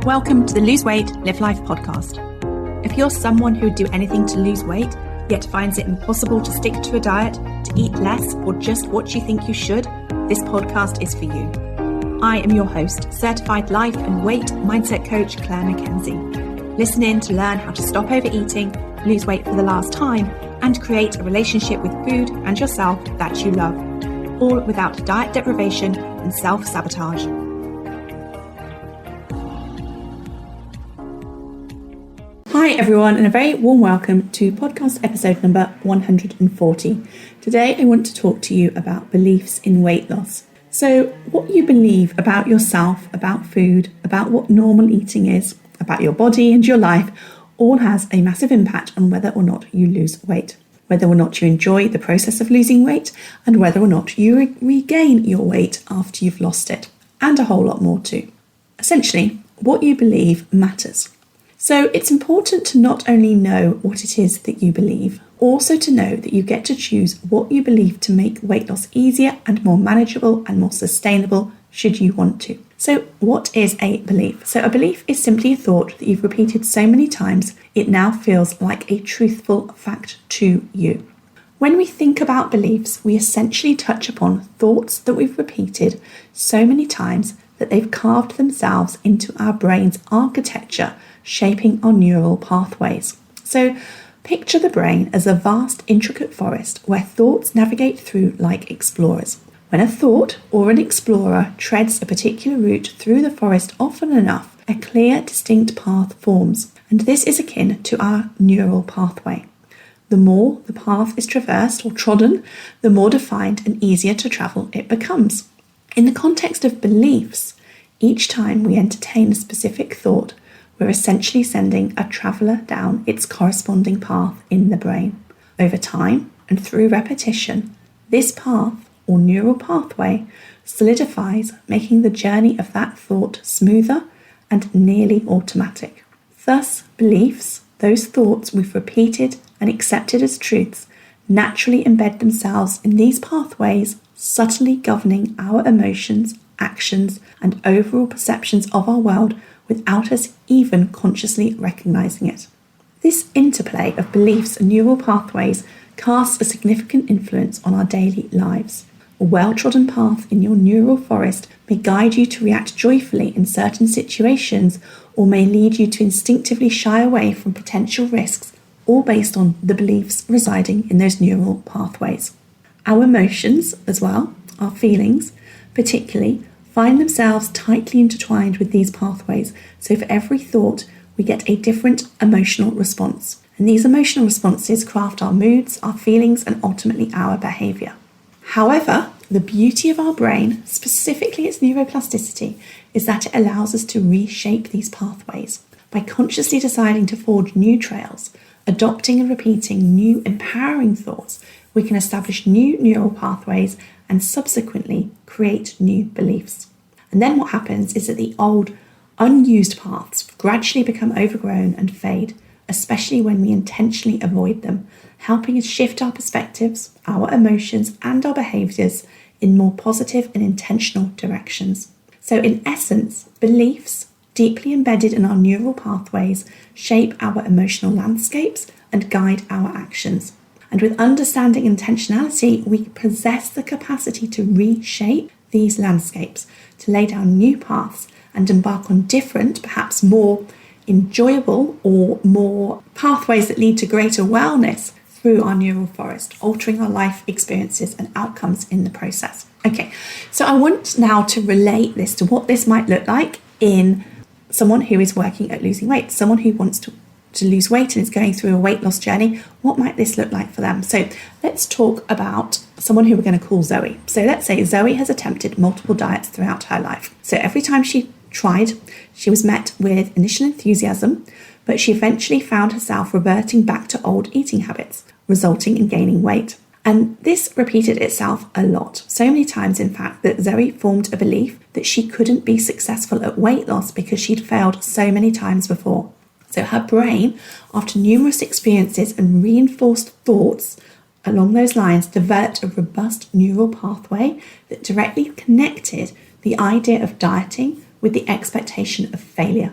Welcome to the Lose Weight, Live Life podcast. If you're someone who would do anything to lose weight, yet finds it impossible to stick to a diet, to eat less, or just what you think you should, this podcast is for you. I am your host, certified life and weight mindset coach Clair MACKENZIE. Listen in to learn how to stop overeating, lose weight for the last time, and create a relationship with food and yourself that you love, all without diet deprivation and self-sabotage. Hi everyone, and a very warm welcome to podcast episode number 140. Today I want to talk to you about beliefs in weight loss. So what you believe about yourself, about food, about what normal eating is, about your body and your life, all has a massive impact on whether or not you lose weight, whether or not you enjoy the process of losing weight, and whether or not you regain your weight after you've lost it, and a whole lot more too. Essentially, what you believe matters. So it's important to not only know what it is that you believe, also to know that you get to choose what you believe to make weight loss easier and more manageable and more sustainable should you want to. So what is a belief? So a belief is simply a thought that you've repeated so many times, it now feels like a truthful fact to you. When we think about beliefs, we essentially touch upon thoughts that we've repeated so many times that they've carved themselves into our brain's architecture, shaping our neural pathways. So picture the brain as a vast, intricate forest where thoughts navigate through like explorers. When a thought or an explorer treads a particular route through the forest often enough, a clear, distinct path forms, and this is akin to our neural pathway. The more the path is traversed or trodden, the more defined and easier to travel it becomes. In the context of beliefs, each time we entertain a specific thought, we're essentially sending a traveller down its corresponding path in the brain. Over time and through repetition, this path or neural pathway solidifies, making the journey of that thought smoother and nearly automatic. Thus, beliefs, those thoughts we've repeated and accepted as truths, naturally embed themselves in these pathways, subtly governing our emotions, actions, and overall perceptions of our world without us even consciously recognising it. This interplay of beliefs and neural pathways casts a significant influence on our daily lives. A well-trodden path in your neural forest may guide you to react joyfully in certain situations, or may lead you to instinctively shy away from potential risks, all based on the beliefs residing in those neural pathways. Our emotions as well, our feelings particularly, find themselves tightly intertwined with these pathways, so for every thought we get a different emotional response. And these emotional responses craft our moods, our feelings, and ultimately our behaviour. However, the beauty of our brain, specifically its neuroplasticity, is that it allows us to reshape these pathways. By consciously deciding to forge new trails, adopting and repeating new empowering thoughts, we can establish new neural pathways and subsequently create new beliefs. And then what happens is that the old, unused paths gradually become overgrown and fade, especially when we intentionally avoid them, helping us shift our perspectives, our emotions, and our behaviours in more positive and intentional directions. So in essence, beliefs, deeply embedded in our neural pathways, shape our emotional landscapes and guide our actions. And with understanding intentionality, we possess the capacity to reshape these landscapes, to lay down new paths and embark on different, perhaps more enjoyable or more pathways that lead to greater wellness through our neural forest, altering our life experiences and outcomes in the process. Okay, so I want now to relate this to what this might look like in someone who is working at losing weight, someone who wants to lose weight and is going through a weight loss journey. What might this look like for them? So let's talk about someone who we're going to call Zoe. So let's say Zoe has attempted multiple diets throughout her life. So every time she tried, she was met with initial enthusiasm, but she eventually found herself reverting back to old eating habits, resulting in gaining weight. And this repeated itself a lot. So many times, in fact, that Zoe formed a belief that she couldn't be successful at weight loss because she'd failed so many times before. So her brain, after numerous experiences and reinforced thoughts along those lines, developed a robust neural pathway that directly connected the idea of dieting with the expectation of failure.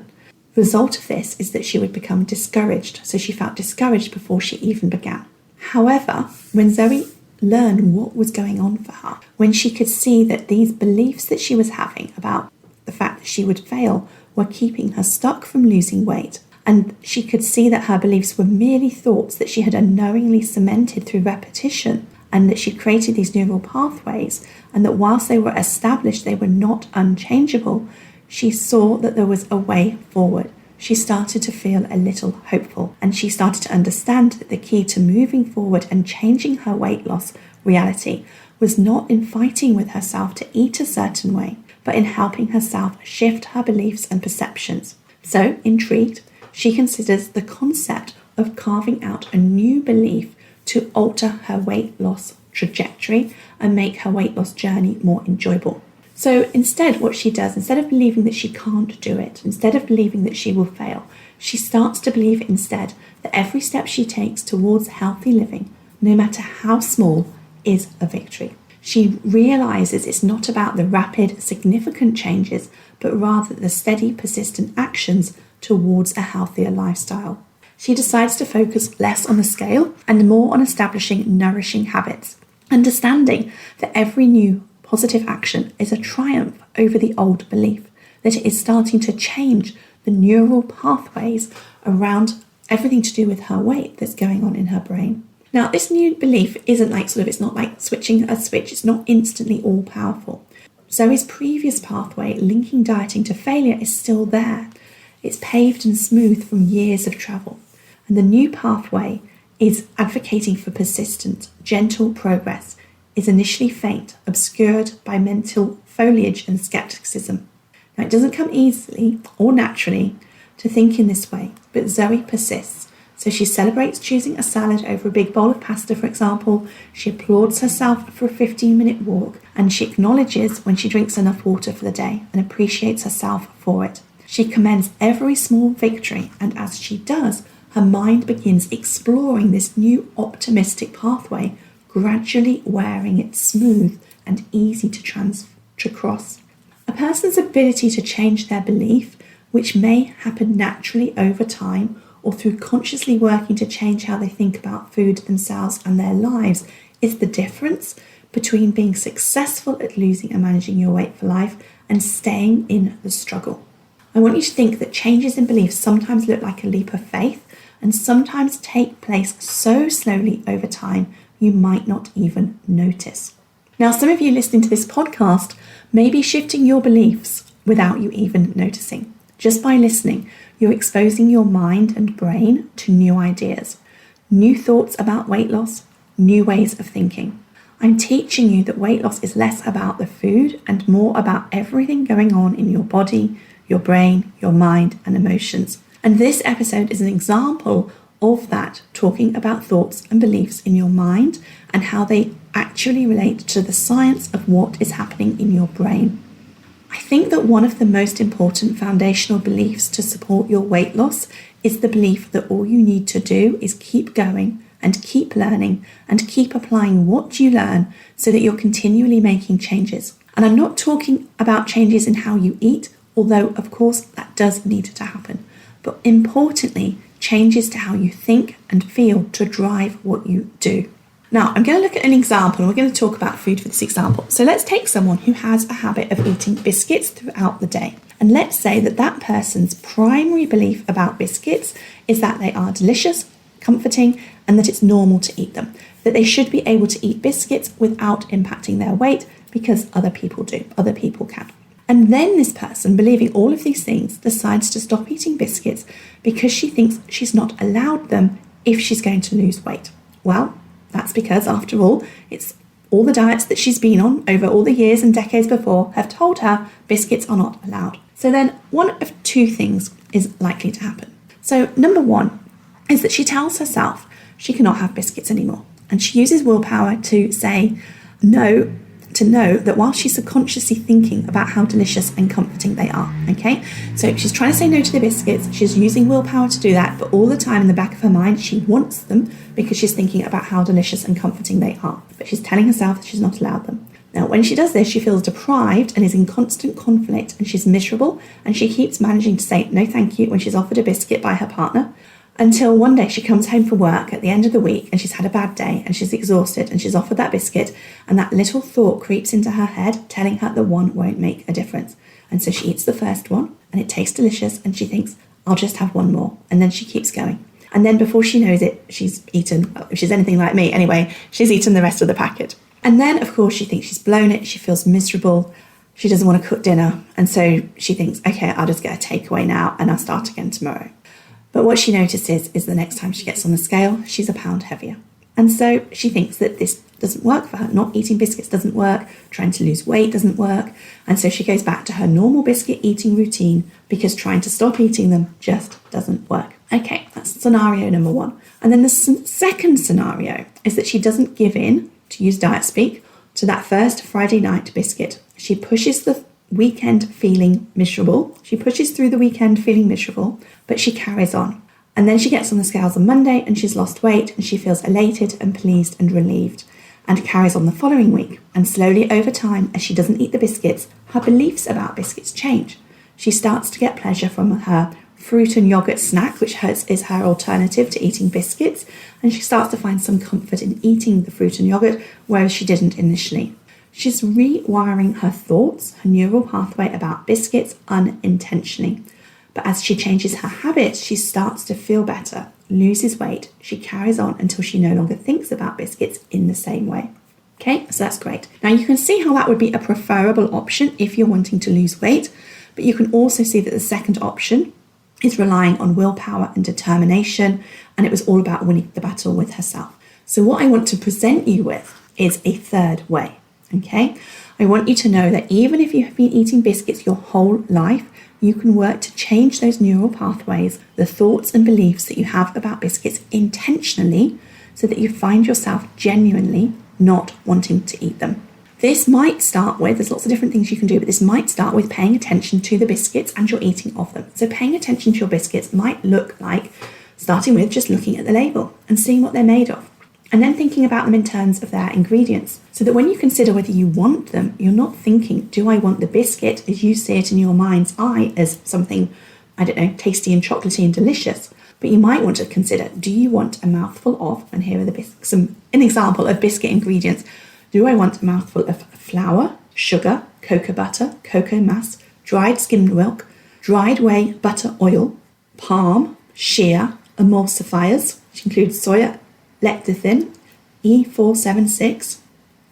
Result of this is that she would become discouraged. So she felt discouraged before she even began. However, when Zoe learned what was going on for her, when she could see that these beliefs that she was having about the fact that she would fail were keeping her stuck from losing weight, and she could see that her beliefs were merely thoughts that she had unknowingly cemented through repetition, and that she created these neural pathways, and that whilst they were established, they were not unchangeable, she saw that there was a way forward. She started to feel a little hopeful, and she started to understand that the key to moving forward and changing her weight loss reality was not in fighting with herself to eat a certain way, but in helping herself shift her beliefs and perceptions. So, intrigued, she considers the concept of carving out a new belief to alter her weight loss trajectory and make her weight loss journey more enjoyable. So instead, what she does, instead of believing that she can't do it, instead of believing that she will fail, she starts to believe instead that every step she takes towards healthy living, no matter how small, is a victory. She realizes it's not about the rapid, significant changes, but rather the steady, persistent actions towards a healthier lifestyle. She decides to focus less on the scale and more on establishing nourishing habits, understanding that every new positive action is a triumph over the old belief, that it is starting to change the neural pathways around everything to do with her weight that's going on in her brain. Now, this new belief isn't it's not like switching a switch, it's not instantly all powerful. Zoe's previous pathway, linking dieting to failure, is still there. It's paved and smooth from years of travel. And the new pathway is advocating for persistent, gentle progress, is initially faint, obscured by mental foliage and skepticism. Now, it doesn't come easily or naturally to think in this way, but Zoe persists. So she celebrates choosing a salad over a big bowl of pasta, for example. She applauds herself for a 15-minute walk, and she acknowledges when she drinks enough water for the day and appreciates herself for it. She commends every small victory, and as she does, her mind begins exploring this new optimistic pathway, gradually wearing it smooth and easy to cross. A person's ability to change their belief, which may happen naturally over time or through consciously working to change how they think about food, themselves and their lives, is the difference between being successful at losing and managing your weight for life and staying in the struggle. I want you to think that changes in beliefs sometimes look like a leap of faith and sometimes take place so slowly over time you might not even notice. Now, some of you listening to this podcast may be shifting your beliefs without you even noticing. Just by listening, you're exposing your mind and brain to new ideas, new thoughts about weight loss, new ways of thinking. I'm teaching you that weight loss is less about the food and more about everything going on in your body, your brain, your mind, and emotions. And this episode is an example of that, talking about thoughts and beliefs in your mind and how they actually relate to the science of what is happening in your brain. I think that one of the most important foundational beliefs to support your weight loss is the belief that all you need to do is keep going and keep learning and keep applying what you learn so that you're continually making changes. And I'm not talking about changes in how you eat, although of course that does need to happen. But importantly, changes to how you think and feel to drive what you do. Now, I'm going to look at an example, and we're going to talk about food for this example. So let's take someone who has a habit of eating biscuits throughout the day. And let's say that that person's primary belief about biscuits is that they are delicious, comforting, and that it's normal to eat them. That they should be able to eat biscuits without impacting their weight because other people do, other people can. And then this person, believing all of these things, decides to stop eating biscuits because she thinks she's not allowed them if she's going to lose weight. Well, that's because, after all, it's all the diets that she's been on over all the years and decades before have told her biscuits are not allowed. So then one of two things is likely to happen. So number one is that she tells herself she cannot have biscuits anymore. And she uses willpower to say no, to know that while she's subconsciously thinking about how delicious and comforting they are, okay? So she's trying to say no to the biscuits, she's using willpower to do that, but all the time in the back of her mind, she wants them because she's thinking about how delicious and comforting they are. But she's telling herself that she's not allowed them. Now, when she does this, she feels deprived and is in constant conflict, and she's miserable, and she keeps managing to say no thank you when she's offered a biscuit by her partner, until one day she comes home from work at the end of the week and she's had a bad day and she's exhausted and she's offered that biscuit, and that little thought creeps into her head telling her that one won't make a difference. And so she eats the first one and it tastes delicious and she thinks, I'll just have one more, and then she keeps going. And then before she knows it, she's eaten, well, if she's anything like me anyway, she's eaten the rest of the packet. And then, of course, she thinks she's blown it, she feels miserable, she doesn't want to cook dinner, and so she thinks, okay, I'll just get a takeaway now and I'll start again tomorrow. But what she notices is the next time she gets on the scale, she's a pound heavier. And so she thinks that this doesn't work for her. Not eating biscuits doesn't work, trying to lose weight doesn't work, and so she goes back to her normal biscuit eating routine because trying to stop eating them just doesn't work. Okay, that's scenario number one. And then the second scenario is that she doesn't give in, to use diet speak, to that first Friday night biscuit. She pushes the weekend feeling miserable. She pushes through the weekend feeling miserable, but she carries on. And then she gets on the scales on Monday and she's lost weight and she feels elated and pleased and relieved, and carries on the following week. And slowly over time, as she doesn't eat the biscuits, her beliefs about biscuits change. She starts to get pleasure from her fruit and yogurt snack, which is her alternative to eating biscuits, and she starts to find some comfort in eating the fruit and yogurt, whereas she didn't initially. She's rewiring her thoughts, her neural pathway about biscuits unintentionally. But as she changes her habits, she starts to feel better, loses weight. She carries on until she no longer thinks about biscuits in the same way. Okay, so that's great. Now you can see how that would be a preferable option if you're wanting to lose weight, but you can also see that the second option is relying on willpower and determination, and it was all about winning the battle with herself. So what I want to present you with is a third way. Okay, I want you to know that even if you have been eating biscuits your whole life, you can work to change those neural pathways, the thoughts and beliefs that you have about biscuits intentionally, so that you find yourself genuinely not wanting to eat them. This might start with, there's lots of different things you can do, but this might start with paying attention to the biscuits and your eating of them. So paying attention to your biscuits might look like starting with just looking at the label and seeing what they're made of, and then thinking about them in terms of their ingredients, so that when you consider whether you want them, you're not thinking, do I want the biscuit as you see it in your mind's eye as something, I don't know, tasty and chocolatey and delicious, but you might want to consider, do you want a mouthful of, and here are an example of biscuit ingredients. Do I want a mouthful of flour, sugar, cocoa butter, cocoa mass, dried skimmed milk, dried whey butter oil, palm, shea, emulsifiers, which include soya, lecithin, E476,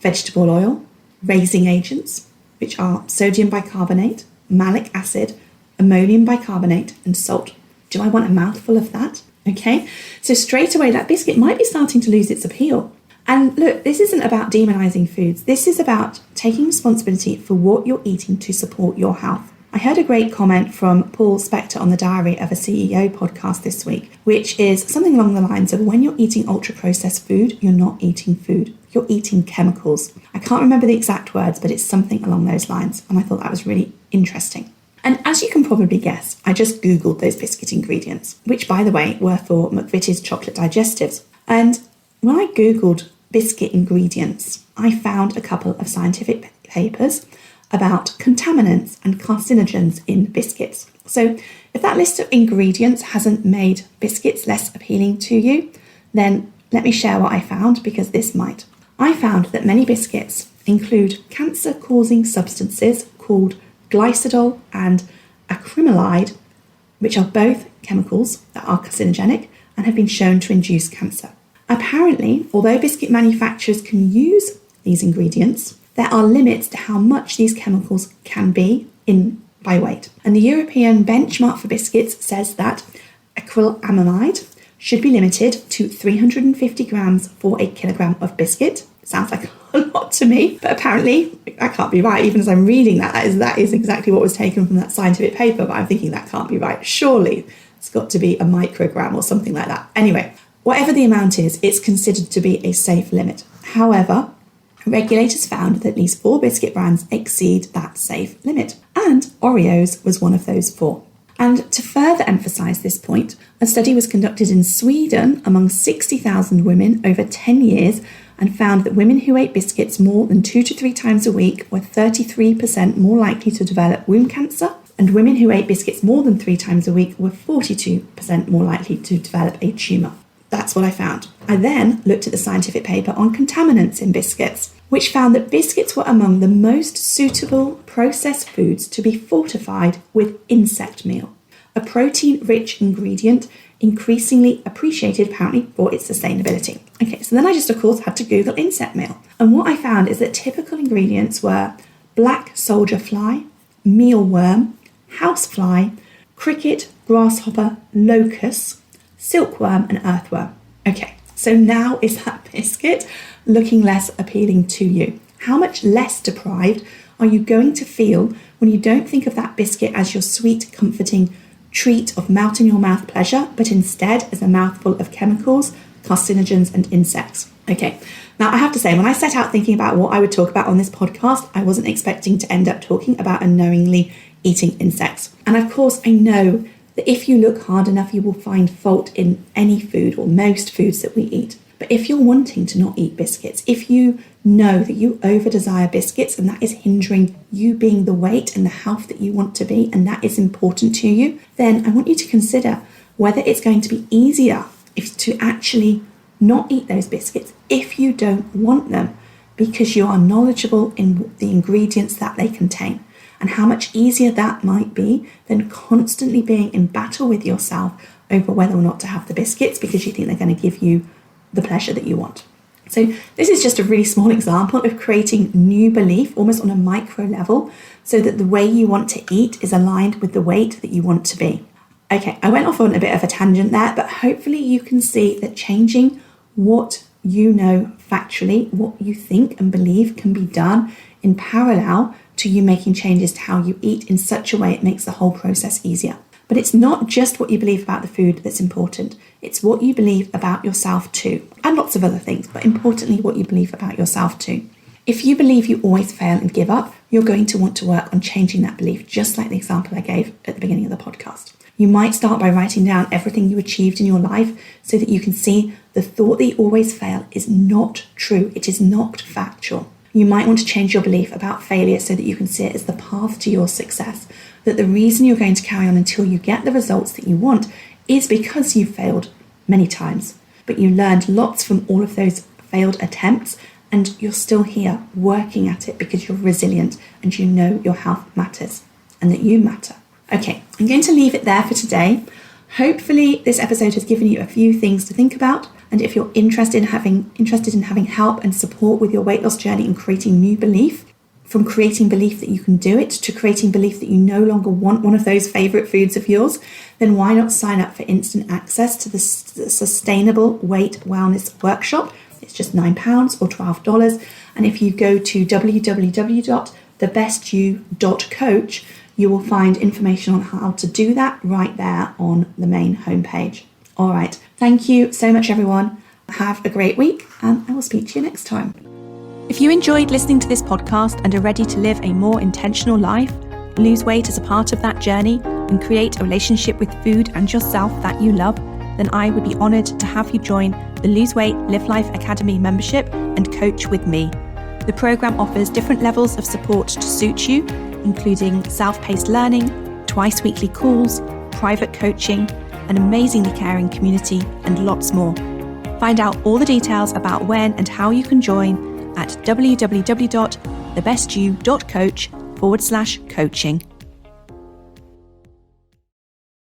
vegetable oil, raising agents, which are sodium bicarbonate, malic acid, ammonium bicarbonate, and salt. Do I want a mouthful of that? Okay, so straight away that biscuit might be starting to lose its appeal. And look, this isn't about demonizing foods. This is about taking responsibility for what you're eating to support your health. I heard a great comment from Paul Spector on the Diary of a CEO podcast this week, which is something along the lines of, when you're eating ultra-processed food, you're not eating food, you're eating chemicals. I can't remember the exact words, but it's something along those lines, and I thought that was really interesting. And as you can probably guess, I just Googled those biscuit ingredients, which, by the way, were for McVitie's chocolate digestives. And when I Googled biscuit ingredients, I found a couple of scientific papers about contaminants and carcinogens in biscuits. So if that list of ingredients hasn't made biscuits less appealing to you, then let me share what I found, because this might. I found that many biscuits include cancer-causing substances called glycidol and acrylamide, which are both chemicals that are carcinogenic and have been shown to induce cancer. Apparently, although biscuit manufacturers can use these ingredients, there are limits to how much these chemicals can be in by weight. And the European benchmark for biscuits says that acrylamide should be limited to 350 grams for a kilogram of biscuit. Sounds like a lot to me, but apparently that can't be right. Even as I'm reading that is exactly what was taken from that scientific paper, but I'm thinking that can't be right. Surely it's got to be a microgram or something like that. Anyway, whatever the amount is, it's considered to be a safe limit. However, regulators found that at least 4 biscuit brands exceed that safe limit, and Oreos was one of those 4. And to further emphasise this point, a study was conducted in Sweden among 60,000 women over 10 years, and found that women who ate biscuits more than 2 to 3 times a week were 33% more likely to develop womb cancer, and women who ate biscuits more than 3 times a week were 42% more likely to develop a tumour. That's what I found. I then looked at the scientific paper on contaminants in biscuits, which found that biscuits were among the most suitable processed foods to be fortified with insect meal, a protein-rich ingredient increasingly appreciated apparently for its sustainability. Okay, so then I just of course had to Google insect meal. And what I found is that typical ingredients were black soldier fly, mealworm, housefly, cricket, grasshopper, locust, silkworm and earthworm. Okay, so now is that biscuit looking less appealing to you? How much less deprived are you going to feel when you don't think of that biscuit as your sweet, comforting treat of melt in your mouth pleasure, but instead as a mouthful of chemicals, carcinogens and insects? Okay, now I have to say, when I set out thinking about what I would talk about on this podcast, I wasn't expecting to end up talking about unknowingly eating insects. And of course, I know that if you look hard enough, you will find fault in any food or most foods that we eat. But if you're wanting to not eat biscuits, if you know that you over-desire biscuits and that is hindering you being the weight and the health that you want to be, and that is important to you, then I want you to consider whether it's going to be easier to actually not eat those biscuits if you don't want them, because you are knowledgeable in the ingredients that they contain, and how much easier that might be than constantly being in battle with yourself over whether or not to have the biscuits because you think they're going to give you the pleasure that you want. So this is just a really small example of creating new belief almost on a micro level so that the way you want to eat is aligned with the weight that you want to be. Okay, I went off on a bit of a tangent there, but hopefully you can see that changing what you know factually, what you think and believe can be done in parallel to you making changes to how you eat in such a way it makes the whole process easier. But it's not just what you believe about the food that's important. It's what you believe about yourself too. And lots of other things, but importantly, what you believe about yourself too. If you believe you always fail and give up, you're going to want to work on changing that belief, just like the example I gave at the beginning of the podcast. You might start by writing down everything you achieved in your life so that you can see the thought that you always fail is not true. It is not factual. You might want to change your belief about failure so that you can see it as the path to your success. That the reason you're going to carry on until you get the results that you want is because you failed many times, but you learned lots from all of those failed attempts, and you're still here working at it because you're resilient and you know your health matters and that you matter. Okay, I'm going to leave it there for today. Hopefully this episode has given you a few things to think about, and if you're interested in having help and support with your weight loss journey and creating new belief, from creating belief that you can do it to creating belief that you no longer want one of those favourite foods of yours, then why not sign up for instant access to the Sustainable Weight Wellness Workshop? It's just £9 or $12. And if you go to www.thebestyou.coach, you will find information on how to do that right there on the main homepage. All right. Thank you so much, everyone. Have a great week, and I will speak to you next time. If you enjoyed listening to this podcast and are ready to live a more intentional life, lose weight as a part of that journey, and create a relationship with food and yourself that you love, then I would be honoured to have you join the Lose Weight, Live Life Academy membership and coach with me. The programme offers different levels of support to suit you, including self-paced learning, twice weekly calls, private coaching, an amazingly caring community, and lots more. Find out all the details about when and how you can join at www.thebestyou.coach/coaching.